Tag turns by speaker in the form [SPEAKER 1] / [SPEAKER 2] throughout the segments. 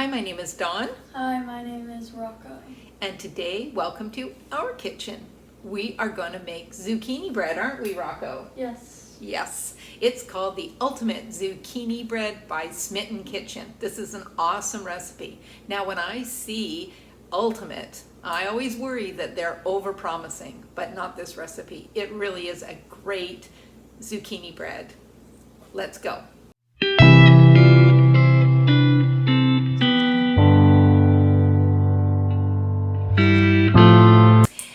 [SPEAKER 1] Hi, my name is Dawn.
[SPEAKER 2] Hi, my name is Rocco.
[SPEAKER 1] And today, welcome to our kitchen. We are going to make zucchini bread, aren't we, Rocco?
[SPEAKER 2] Yes.
[SPEAKER 1] Yes, it's called the Ultimate Zucchini Bread by Smitten Kitchen. This is an awesome recipe. Now, when I see ultimate, I always worry that they're over-promising, but not this recipe. It really is a great zucchini bread. Let's go.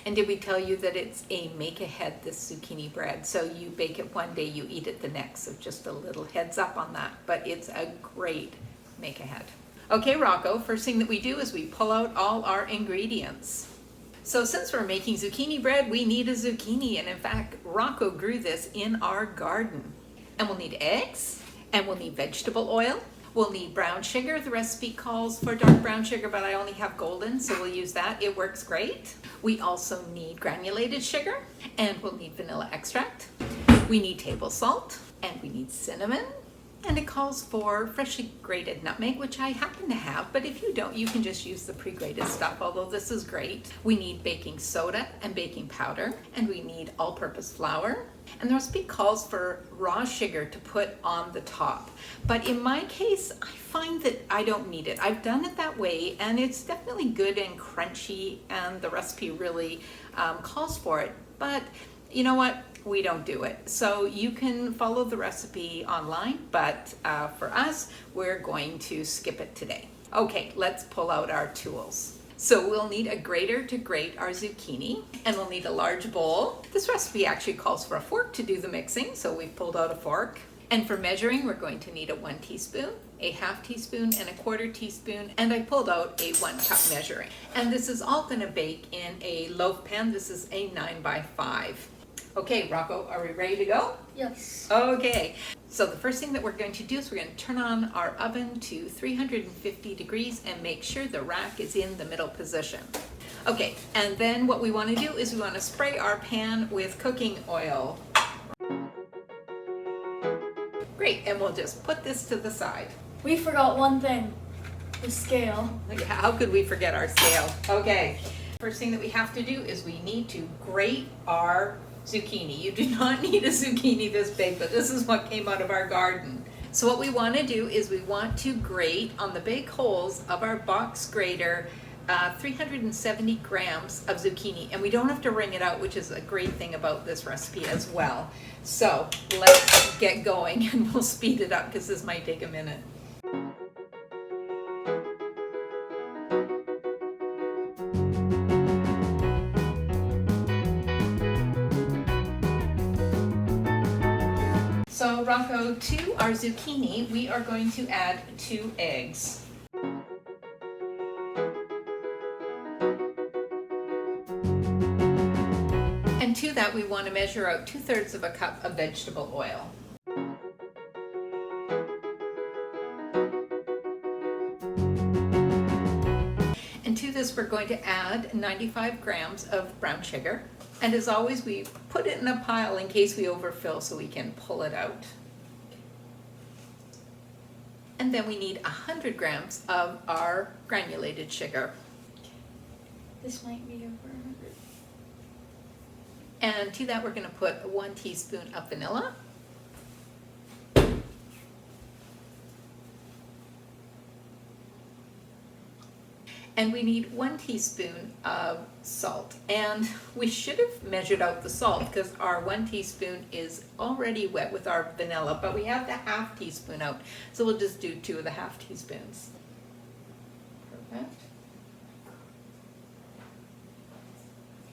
[SPEAKER 1] And did we tell you that it's a make-ahead, this zucchini bread? So you bake it one day, you eat it the next. So just a little heads up on that, but it's a great make-ahead. Okay, Rocco, first thing that we do is we pull out all our ingredients. So since we're making zucchini bread, we need a zucchini. And in fact, Rocco grew this in our garden. And we'll need eggs, and we'll need vegetable oil. We'll need brown sugar. The recipe calls for dark brown sugar, but I only have golden, so we'll use that. It works great. We also need granulated sugar, and we'll need vanilla extract. We need table salt, and we need cinnamon, and it calls for freshly grated nutmeg, which I happen to have, but if you don't, you can just use the pre-grated stuff, although this is great. We need baking soda and baking powder, and we need all-purpose flour. And the recipe calls for raw sugar to put on the top. But in my case, I find that I don't need it. I've done it that way, and it's definitely good and crunchy, and the recipe really calls for it. But you know what? We don't do it. So you can follow the recipe online, but for us, we're going to skip it today. Okay, let's pull out our tools. So we'll need a grater to grate our zucchini, and we'll need a large bowl. This recipe actually calls for a fork to do the mixing, so we've pulled out a fork. And for measuring, we're going to need a 1 teaspoon, a half teaspoon, and a 1/4 teaspoon, and I pulled out a 1 cup measuring. And this is all gonna bake in a loaf pan. This is a 9 by 5. Okay, Rocco, are we ready to go?
[SPEAKER 2] Yes.
[SPEAKER 1] Okay, so the first thing that we're going to do is we're going to turn on our oven to 350 degrees and make sure the rack is in the middle position. Okay, and then what we want to do is we want to spray our pan with cooking oil. Great, and we'll just put this to the side.
[SPEAKER 2] We forgot one thing, the scale.
[SPEAKER 1] Yeah, how could we forget our scale? Okay, first thing that we have to do is we need to grate our zucchini. You do not need a zucchini this big, but this is what came out of our garden. So what we want to do is we want to grate on the big holes of our box grater 370 grams of zucchini, and we don't have to wring it out, which is a great thing about this recipe as well. So let's get going, and we'll speed it up because this might take a minute. So Rocco, to our zucchini, we are going to add 2 eggs. And to that, we want to measure out 2/3 of a cup of vegetable oil. And to this, we're going to add 95 grams of brown sugar. And as always, we put it in a pile in case we overfill so we can pull it out. And then we need 100 grams of our granulated sugar.
[SPEAKER 2] This might be over 100.
[SPEAKER 1] And to that, we're going to put 1 teaspoon of vanilla. And we need 1 teaspoon of salt. And we should have measured out the salt because our 1 teaspoon is already wet with our vanilla, but we have the half teaspoon out. So we'll just do 2 of the half teaspoons. Perfect.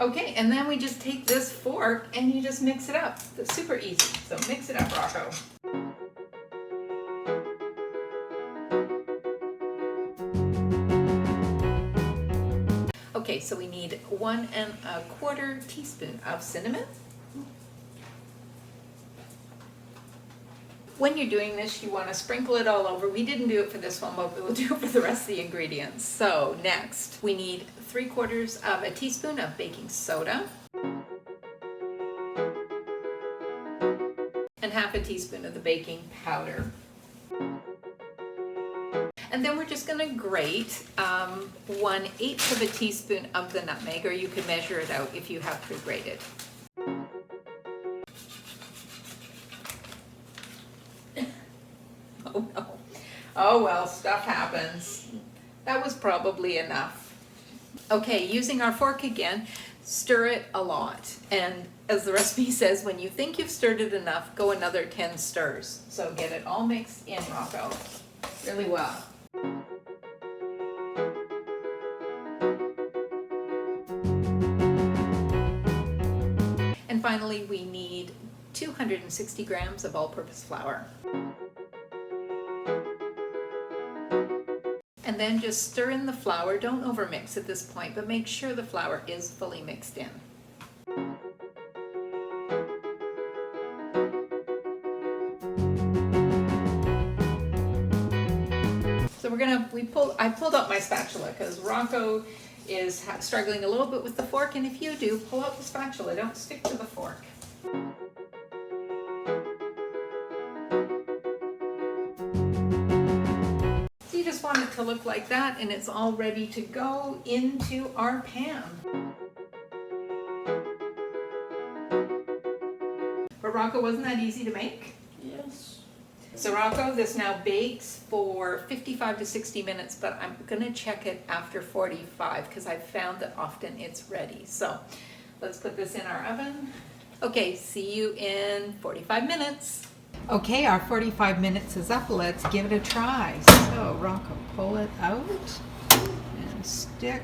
[SPEAKER 1] Okay, and then we just take this fork and you just mix it up. It's super easy. So mix it up, Rocco. Okay, so we need 1 1/4 teaspoon of cinnamon. When you're doing this, you want to sprinkle it all over. We didn't do it for this one, but we'll do it for the rest of the ingredients. So next, we need 3/4 of a teaspoon of baking soda and half a teaspoon of the baking powder. And then we're just gonna grate 1/8 of a teaspoon of the nutmeg, or you can measure it out if you have pre-grated. Oh no. Oh well, stuff happens. That was probably enough. Okay, using our fork again, stir it a lot. And as the recipe says, when you think you've stirred it enough, go another 10 stirs. So get it all mixed in, Rocco, really well. And finally, we need 260 grams of all-purpose flour. And then just stir in the flour. Don't overmix at this point, but make sure the flour is fully mixed in. So I pulled out my spatula because Rocco is struggling a little bit with the fork, and if you do, pull out the spatula, don't stick to the fork. So you just want it to look like that, and it's all ready to go into our pan. But Rocco, wasn't that easy to make?
[SPEAKER 2] Yes.
[SPEAKER 1] So Rocco, this now bakes for 55 to 60 minutes, but I'm gonna check it after 45 because I've found that often it's ready. So let's put this in our oven. Okay, see you in 45 minutes. Okay, our 45 minutes is up. Let's give it a try. So Rocco, pull it out and stick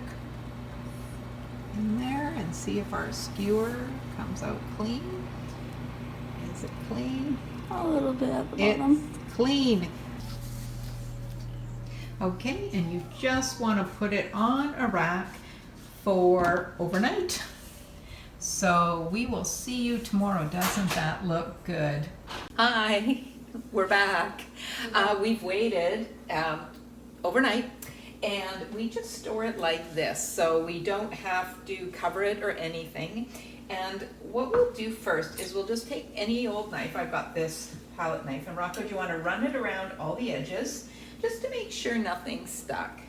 [SPEAKER 1] in there and see if our skewer comes out clean. Is it clean?
[SPEAKER 2] A little bit at the bottom.
[SPEAKER 1] It's clean. Okay, and you just want to put it on a rack for overnight. So we will see you tomorrow. Doesn't that look good? Hi, we're back. We've waited overnight, and we just store it like this, so we don't have to cover it or anything. And what we'll do first is we'll just take any old knife. I've got this palette knife, and Rocco, do you want to run it around all the edges just to make sure nothing's stuck?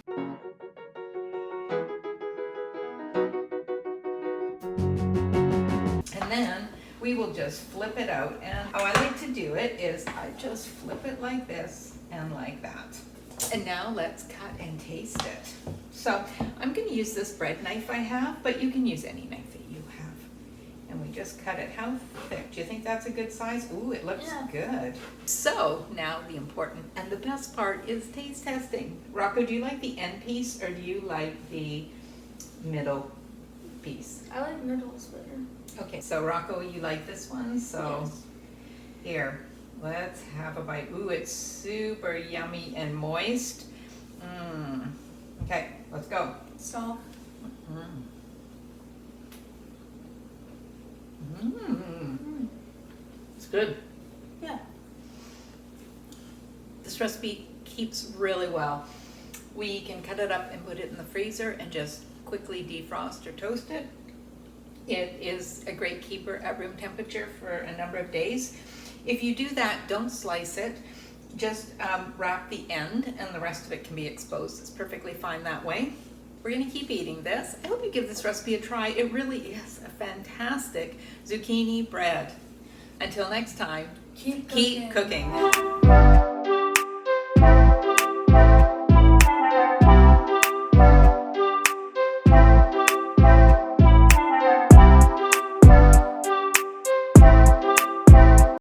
[SPEAKER 1] And then we will just flip it out, and how I like to do it is I just flip it like this and like that. And now let's cut and taste it. So I'm going to use this bread knife I have, but you can use any knife that you have. And we just cut it how thick? Do you think that's a good size? Ooh, it looks good. So now the important and the best part is taste testing. Rocco, do you like the end piece or do you like the middle piece?
[SPEAKER 2] I like middles better.
[SPEAKER 1] Okay, so Rocco, you like this one? So
[SPEAKER 2] Yes.
[SPEAKER 1] Here, let's have a bite. Ooh, it's super yummy and moist. Okay, let's go.
[SPEAKER 2] So.
[SPEAKER 1] It's good.
[SPEAKER 2] Yeah.
[SPEAKER 1] This recipe keeps really well. We can cut it up and put it in the freezer and just quickly defrost or toast it. It is a great keeper at room temperature for a number of days. If you do that, don't slice it. Just wrap the end and the rest of it can be exposed. It's perfectly fine that way. We're gonna keep eating this. I hope you give this recipe a try. It really is a fantastic zucchini bread. Until next time, keep cooking.